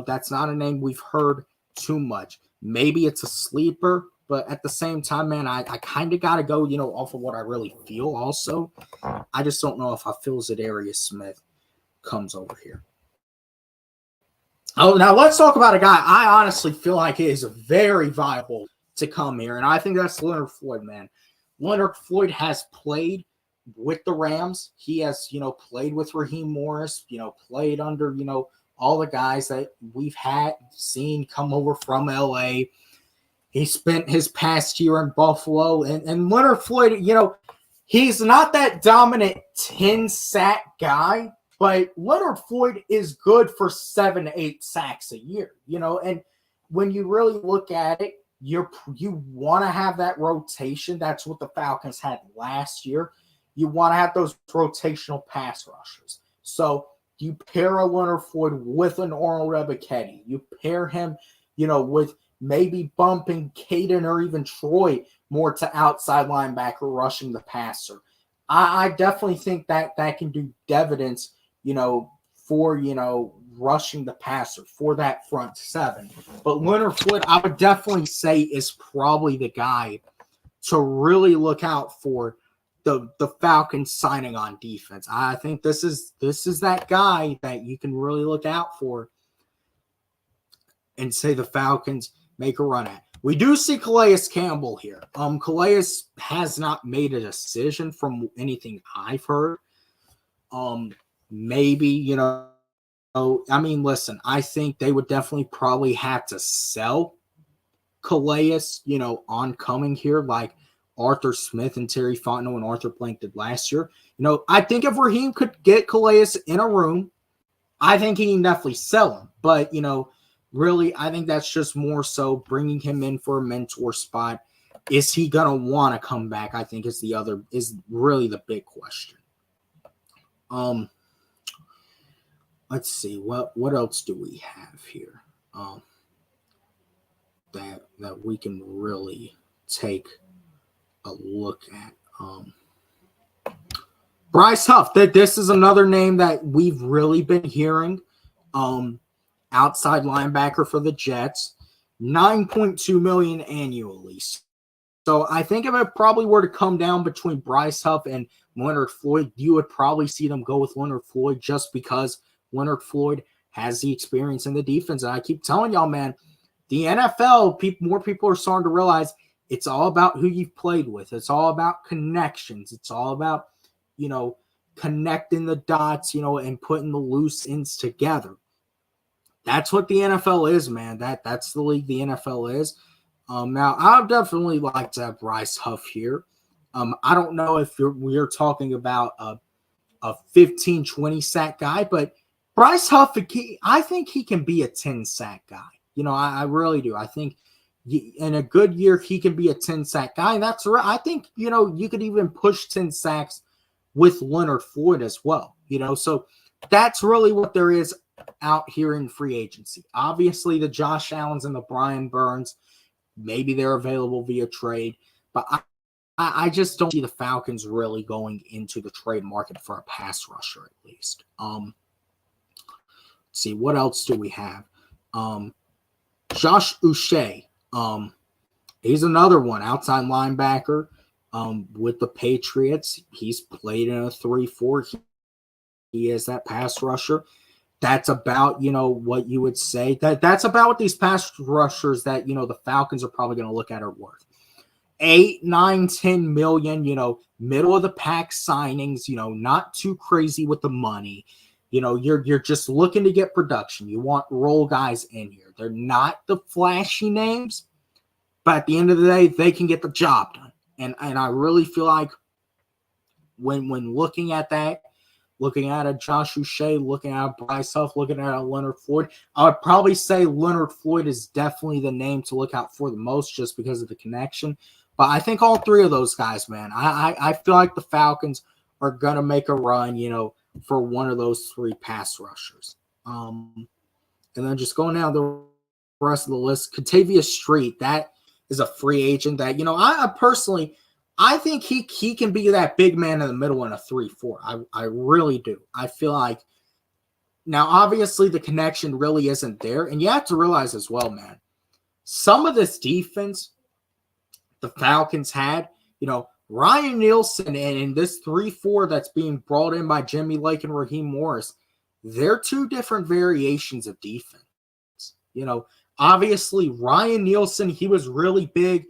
Speaker 1: that's not a name we've heard too much. Maybe it's a sleeper, but at the same time, man, I kind of got to go, off of what I really feel also. I just don't know if I feel Zadarius Smith comes over here. Oh, now let's talk about a guy I honestly feel like is very viable to come here, and I think that's Leonard Floyd, man. Leonard Floyd has played with the Rams. He has, played with Raheem Morris, played under, all the guys that we've seen come over from LA. He spent his past year in Buffalo, and Leonard Floyd, he's not that dominant 10-sack guy, but Leonard Floyd is good for 7-8 sacks a year, and when you really look at it, you want to have that rotation. That's what the Falcons had last year. You want to have those rotational pass rushers. So you pair a Leonard Floyd with an Arnold Ebiketie. You pair him, with maybe bumping Caden or even Troy more to outside linebacker rushing the passer. I definitely think that can do dividends, for, rushing the passer for that front seven. But Leonard Floyd, I would definitely say, is probably the guy to really look out for the Falcons signing on defense. I think this is that guy that you can really look out for and say the Falcons make a run at. We do see Calais Campbell here. Calais has not made a decision from anything I've heard. Maybe, listen, I think they would definitely probably have to sell Calais, on coming here, like Arthur Smith and Terry Fontenot and Arthur Blank did last year. I think if Raheem could get Calais in a room, I think he can definitely sell him. But, really, I think that's just more so bringing him in for a mentor spot. Is he going to want to come back? I think is really the big question. Let's see, what else do we have here that we can really take a look at? Bryce Huff. This is another name that we've really been hearing. Outside linebacker for the Jets, $9.2 million annually. So I think if it probably were to come down between Bryce Huff and Leonard Floyd, you would probably see them go with Leonard Floyd just because Leonard Floyd has the experience in the defense. And I keep telling y'all, man, the NFL, more people are starting to realize it's all about who you've played with. It's all about connections. It's all about, connecting the dots, and putting the loose ends together. That's what the NFL is, man. That's the league the NFL is. Now, I'd definitely like to have Bryce Huff here. I don't know if we're talking about a 15, 20 sack guy, but Bryce Huff, I think he can be a 10 sack guy. I really do. I think in a good year, he can be a 10 sack guy. And that's right. I think, you could even push 10 sacks with Leonard Floyd as well. So that's really what there is out here in free agency. Obviously, the Josh Allens and the Brian Burns, maybe they're available via trade, but I just don't see the Falcons really going into the trade market for a pass rusher at least. Let's see, what else do we have? Josh Uche. He's another one, outside linebacker with the Patriots. He's played in a 3-4. He is that pass rusher. That's about, what you would say. That's about what these pass rushers that, the Falcons are probably going to look at are worth. 8, 9, 10 million, middle of the pack signings, not too crazy with the money. You're just looking to get production. You want role guys in here. They're not the flashy names, but at the end of the day, they can get the job done. And I really feel like when looking at that, looking at a Josh Uche, looking at a Bryce Huff, looking at a Leonard Floyd, I would probably say Leonard Floyd is definitely the name to look out for the most just because of the connection. But I think all three of those guys, man, I feel like the Falcons are going to make a run, for one of those three pass rushers. And then just going down the rest of the list, Katavius Street, that is a free agent that, I personally – I think he can be that big man in the middle in a 3-4. I really do. I feel like now, obviously, the connection really isn't there. And you have to realize as well, man, some of this defense the Falcons had, Ryan Nielsen and this 3-4 that's being brought in by Jimmy Lake and Raheem Morris, they're two different variations of defense. Obviously Ryan Nielsen, he was really big,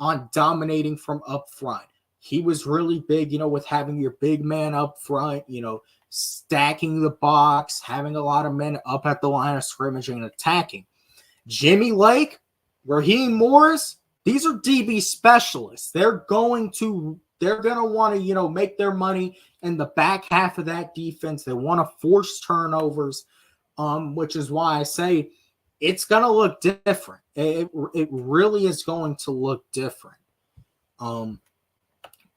Speaker 1: on dominating from up front. He was really big, with having your big man up front, stacking the box, having a lot of men up at the line of scrimmage and attacking. Jimmy Lake, Raheem Morris, these are DB specialists. They're going to want to, make their money in the back half of that defense. They want to force turnovers, which is why I say it's going to look different. It really is going to look different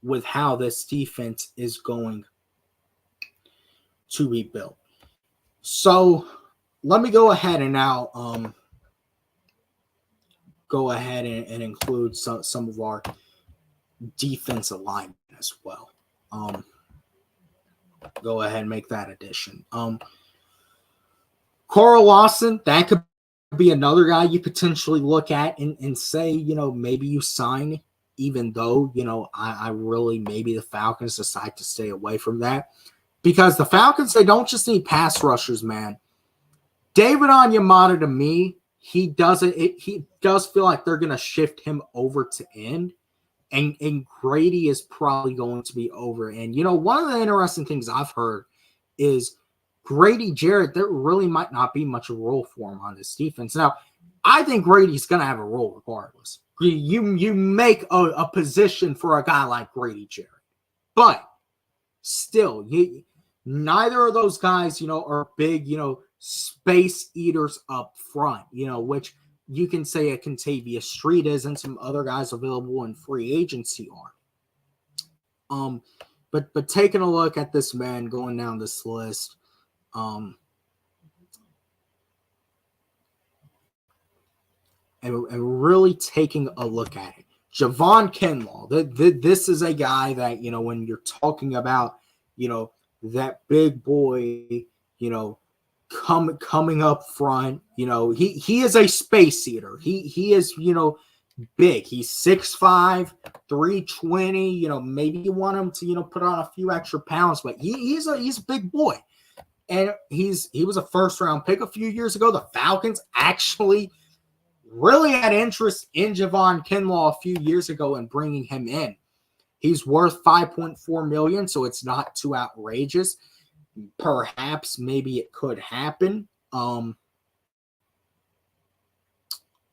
Speaker 1: with how this defense is going to be built. So let me go ahead and now go ahead and include some of our defensive linemen as well. Go ahead and make that addition. Carl Lawson, that could be another guy you potentially look at and say, maybe you sign, even though, I really, maybe the Falcons decide to stay away from that. Because the Falcons, they don't just need pass rushers, man. David Onyemata, to me, he does feel like they're going to shift him over to end. And Grady is probably going to be over. And, one of the interesting things I've heard is Grady Jarrett, there really might not be much of a role for him on this defense. Now, I think Grady's going to have a role regardless. You make a position for a guy like Grady Jarrett. But still, neither of those guys, are big, space eaters up front, which you can say a Contavious Street is and some other guys available in free agency are. But taking a look at this man going down this list, and really taking a look at it. Javon Kinlaw, this is a guy that, when you're talking about, that big boy, coming up front, he is a space eater. He is, big. He's 6'5", 320. Maybe you want him to, put on a few extra pounds, but he's a big boy. And he was a first-round pick a few years ago. The Falcons actually really had interest in Javon Kinlaw a few years ago and bringing him in. He's worth $5.4 million, so it's not too outrageous. Perhaps maybe it could happen.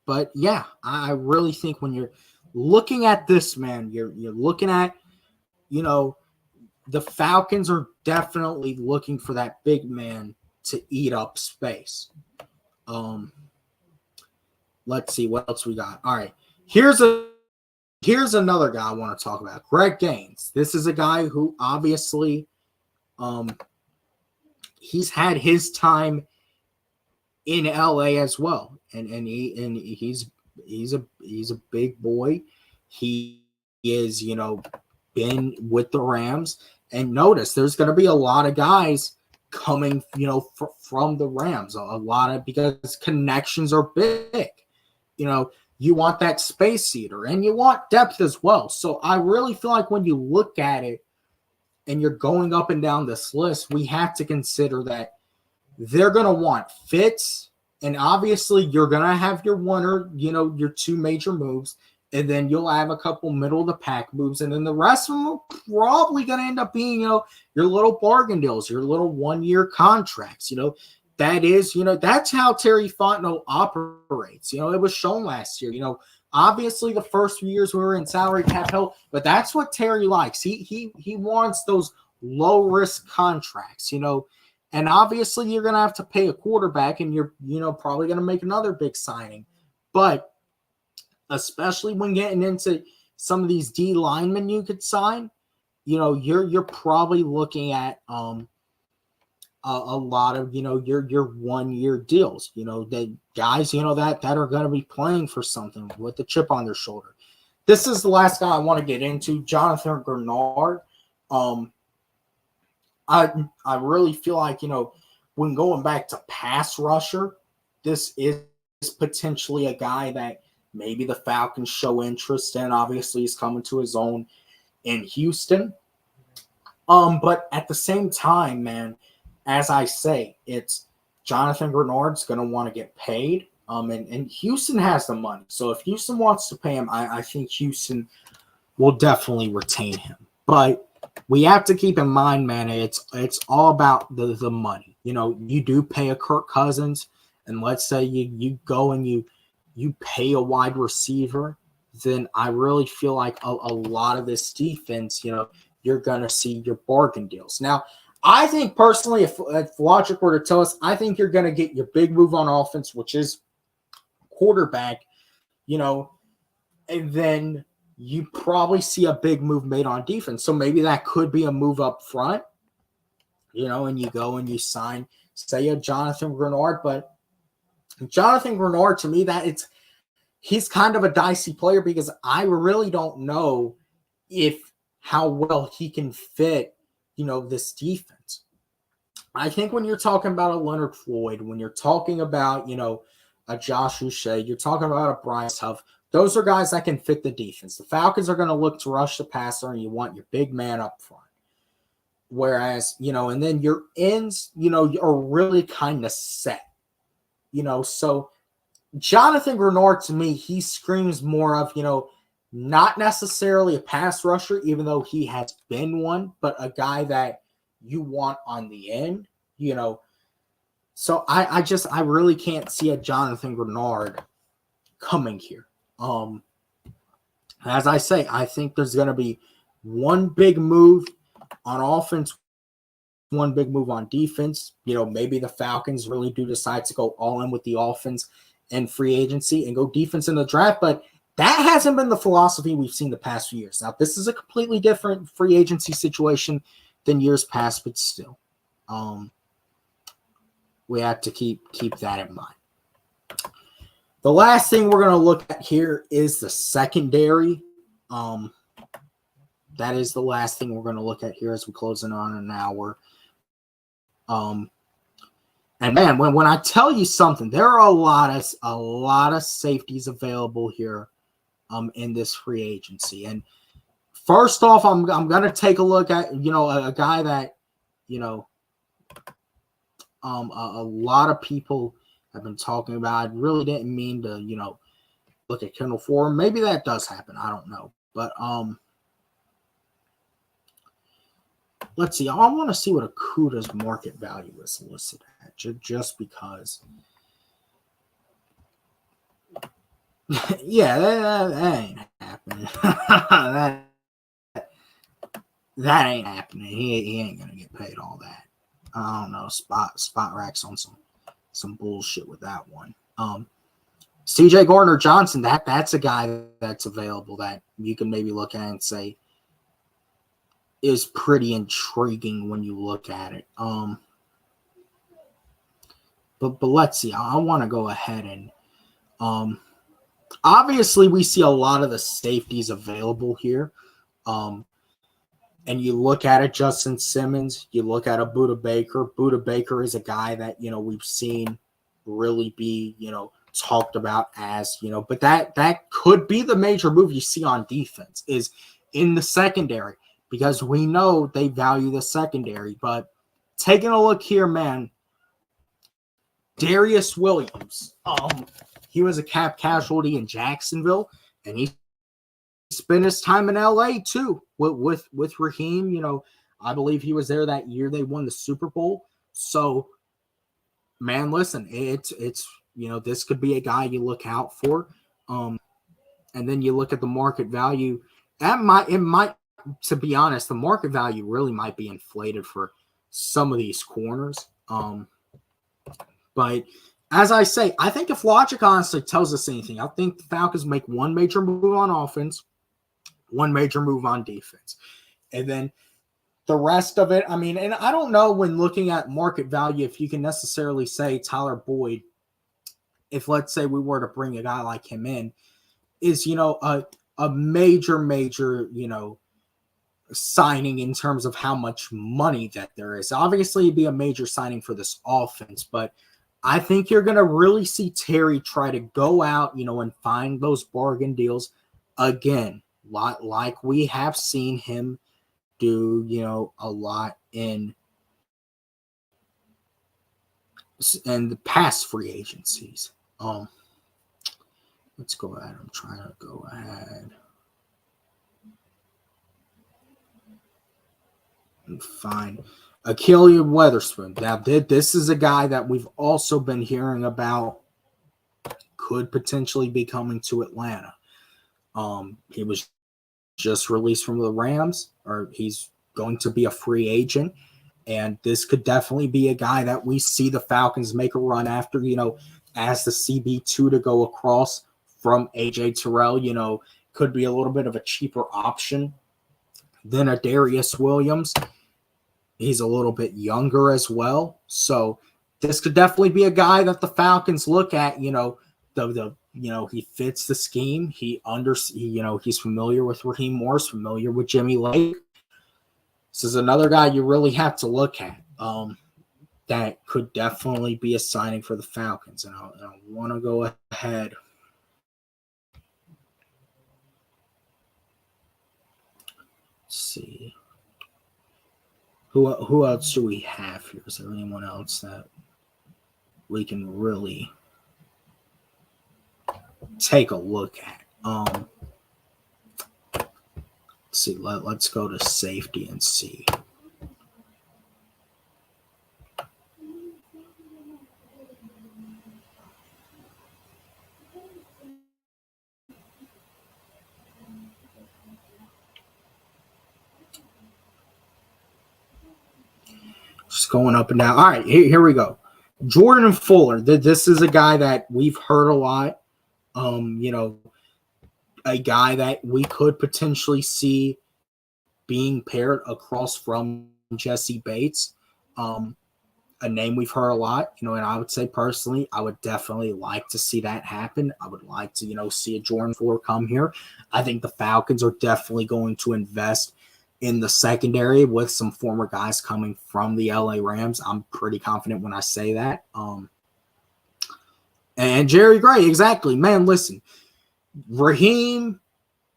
Speaker 1: But yeah, I really think when you're looking at this, man, you're looking at, the Falcons are definitely looking for that big man to eat up space. Let's see what else we got. All right. Here's another guy I want to talk about. Greg Gaines. This is a guy who obviously he's had his time in LA as well. And he's a big boy. He is, been with the Rams. And notice there's going to be a lot of guys coming, from the Rams. A lot of, because connections are big. You want that space eater and you want depth as well. So I really feel like when you look at it and you're going up and down this list, we have to consider that they're going to want fits. And obviously you're going to have your one or, your two major moves. And then you'll have a couple middle of the pack moves. And then the rest of them are probably going to end up being, your little bargain deals, your little 1-year contracts, That is, that's how Terry Fontenot operates. It was shown last year. Obviously the first few years we were in salary cap hell, but that's what Terry likes. He wants those low risk contracts, and obviously you're going to have to pay a quarterback and you're, probably going to make another big signing. But especially when getting into some of these D linemen you could sign, you're probably looking at, a lot of, your 1-year deals, the guys, that are going to be playing for something with the chip on their shoulder. This is the last guy I want to get into, Jonathan Grenard. I really feel like, when going back to pass rusher, this is potentially a guy that maybe the Falcons show interest in. Obviously, he's coming to his own in Houston. But at the same time, man, as I say, it's Jonathan Grenard's going to want to get paid. And Houston has the money. So if Houston wants to pay him, I think Houston will definitely retain him. But we have to keep in mind, man, it's all about the money. You know, you do pay a Kirk Cousins, and let's say you go and you pay a wide receiver, then I really feel like a lot of this defense, you know, you're going to see your bargain deals. Now, I think personally, if logic were to tell us, I think you're going to get your big move on offense, which is quarterback, you know, and then you probably see a big move made on defense. So maybe that could be a move up front, you know, and you go and you sign, say, a Jonathan Grenard. But Jonathan Grenard, to me, he's kind of a dicey player because I really don't know how well he can fit, you know, this defense. I think when you're talking about a Leonard Floyd, when you're talking about, you know, a Josh Uche, you're talking about a Bryce Huff, those are guys that can fit the defense. The Falcons are going to look to rush the passer, and you want your big man up front. Whereas, you know, and then your ends, you know, are really kind of set. You know, so Jonathan Grenard, to me, he screams more of, you know, not necessarily a pass rusher, even though he has been one, but a guy that you want on the end, you know. So I really can't see a Jonathan Grenard coming here. As I say, I think there's going to be one big move on offense, one big move on defense. You know, maybe the Falcons really do decide to go all in with the offense and free agency and go defense in the draft, but that hasn't been the philosophy we've seen the past few years. Now, this is a completely different free agency situation than years past, but still, we have to keep that in mind. The last thing we're going to look at here is the secondary. That is the last thing we're going to look at here as we close in on an hour. And man, when I tell you something, there are a lot of safeties available here in this free agency. And first off, I'm going to take a look at, you know, a guy that, you know, a lot of people have been talking about. I really didn't mean to, you know, look at Kendall Ford. Maybe that does happen. I don't know. But let's see. I want to see what Okuda's market value is listed at, just because. Yeah, that ain't happening. that ain't happening. He ain't gonna get paid all that. I don't know. Spot racks on some bullshit with that one. CJ Gardner-Johnson, that's a guy that's available that you can maybe look at and say is pretty intriguing when you look at it. But let's see. I want to go ahead and obviously we see a lot of the safeties available here. And you look at it, Justin Simmons, you look at a Budda Baker. Budda Baker is a guy that, you know, we've seen really be, you know, talked about as, you know, but that could be the major move you see on defense is in the secondary, because we know they value the secondary. But taking a look here, man, Darius Williams, he was a cap casualty in Jacksonville, and he spent his time in LA too with Raheem. You know, I believe he was there that year they won the Super Bowl. So, man, listen, it's you know, this could be a guy you look out for. And then you look at the market value. It might, to be honest, the market value really might be inflated for some of these corners. But as I say, I think if logic honestly tells us anything, I think the Falcons make one major move on offense, one major move on defense. And then the rest of it, I mean, and I don't know when looking at market value if you can necessarily say Tyler Boyd, if let's say we were to bring a guy like him in, is, you know, a major, you know, signing in terms of how much money that there is. Obviously, it'd be a major signing for this offense, but I think you're going to really see Terry try to go out, and find those bargain deals again, like we have seen him do, a lot in the past free agencies. Let's go ahead. I'm trying to go ahead and find Akeelia Weatherspoon. Now, this is a guy that we've also been hearing about could potentially be coming to Atlanta. He was just released from the Rams, or he's going to be a free agent. And this could definitely be a guy that we see the Falcons make a run after, as the CB2 to go across from AJ Terrell, could be a little bit of a cheaper option than a Darius Williams. He's a little bit younger as well. So this could definitely be a guy that the Falcons look at, he fits the scheme. He's familiar with Raheem Morris, familiar with Jimmy Lake. This is another guy you really have to look at. That could definitely be a signing for the Falcons. And I want to go ahead. Let's see. Who else do we have here? Is there anyone else that we can really take a look at? Let's see. Let's go to safety and see. Just going up and down. All right, here we go. Jordan Fuller. This is a guy that we've heard a lot. A guy that we could potentially see being paired across from Jesse Bates. A name we've heard a lot, and I would say personally, I would definitely like to see that happen. I would like to, see a Jordan Fuller come here. I think the Falcons are definitely going to invest in the secondary with some former guys coming from the LA Rams. I'm pretty confident when I say that. And Jerry Gray, exactly. Man, listen, Raheem,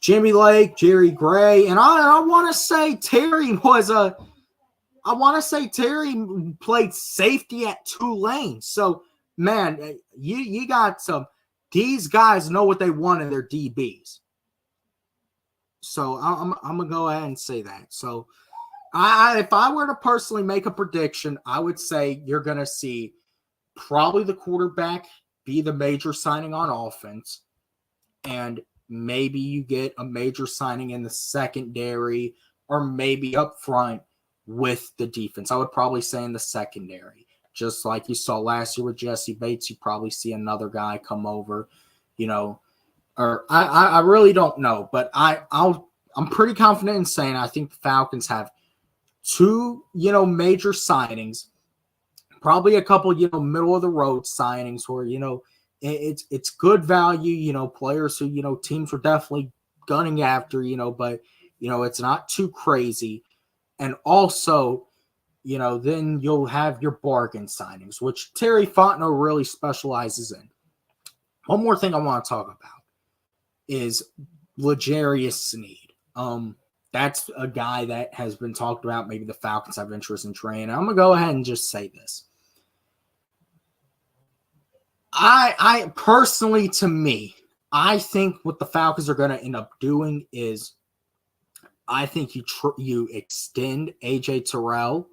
Speaker 1: Jimmy Lake, Jerry Gray, and I want to say Terry played safety at Tulane. So, man, you got these guys know what they want in their DBs. So I'm going to go ahead and say that. So if I were to personally make a prediction, I would say you're going to see probably the quarterback be the major signing on offense. And maybe you get a major signing in the secondary or maybe up front with the defense. I would probably say in the secondary. Just like you saw last year with Jesse Bates, you probably see another guy come over, or I really don't know, but I'm pretty confident in saying I think the Falcons have two, major signings, probably a couple, middle of the road signings where, it's good value, players who, teams are definitely gunning after, but, it's not too crazy. And also, then you'll have your bargain signings, which Terry Fontenot really specializes in. One more thing I want to talk about is L'Jarius Sneed. That's a guy that has been talked about. Maybe the Falcons have interest in training. I'm going to go ahead and just say this. I personally, to me, I think what the Falcons are going to end up doing is I think you extend AJ Terrell,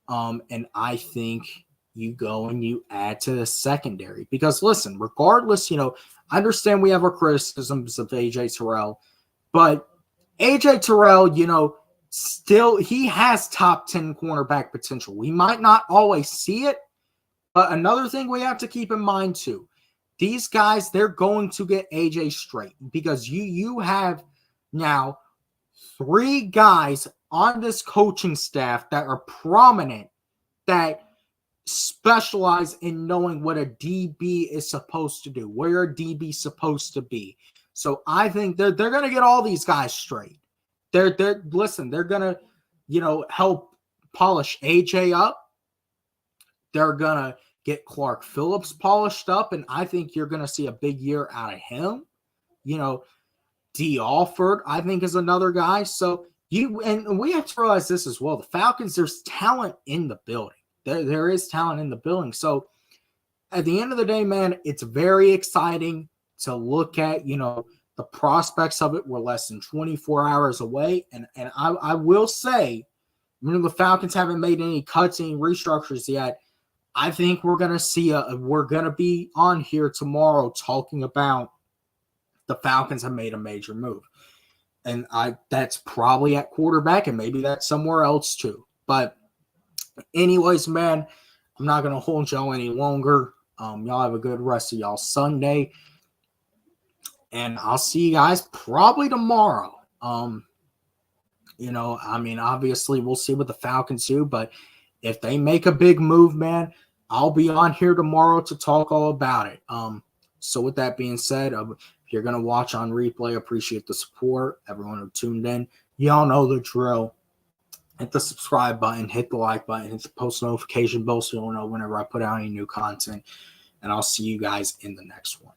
Speaker 1: and I think you go and you add to the secondary. Because, listen, regardless, I understand we have our criticisms of AJ Terrell, but AJ Terrell, still he has top 10 cornerback potential. We might not always see it, but another thing we have to keep in mind too, these guys, they're going to get AJ straight because you have now 3 guys on this coaching staff that are prominent that specialize in knowing what a DB is supposed to do, where a DB is supposed to be. So I think they're going to get all these guys straight. They're going to, help polish AJ up. They're going to, get Clark Phillips polished up, and I think you're going to see a big year out of him. You know, D. Alford, I think, is another guy. So and we have to realize this as well. The Falcons, there's talent in the building. There is talent in the building. So at the end of the day, man, it's very exciting to look at. You know, the prospects of it were less than 24 hours away. And I will say, you know, the Falcons haven't made any cuts, any restructures yet. I think we're going to see we're going to be on here tomorrow talking about the Falcons have made a major move. And that's probably at quarterback, and maybe that's somewhere else too. But anyways, man, I'm not going to hold y'all any longer. Y'all have a good rest of y'all Sunday. And I'll see you guys probably tomorrow. You know, I mean, obviously we'll see what the Falcons do, but if they make a big move, man, I'll be on here tomorrow to talk all about it. So with that being said, if you're going to watch on replay, appreciate the support. Everyone who tuned in, y'all know the drill. Hit the subscribe button, hit the like button, hit the post notification bell so you'll know whenever I put out any new content. And I'll see you guys in the next one.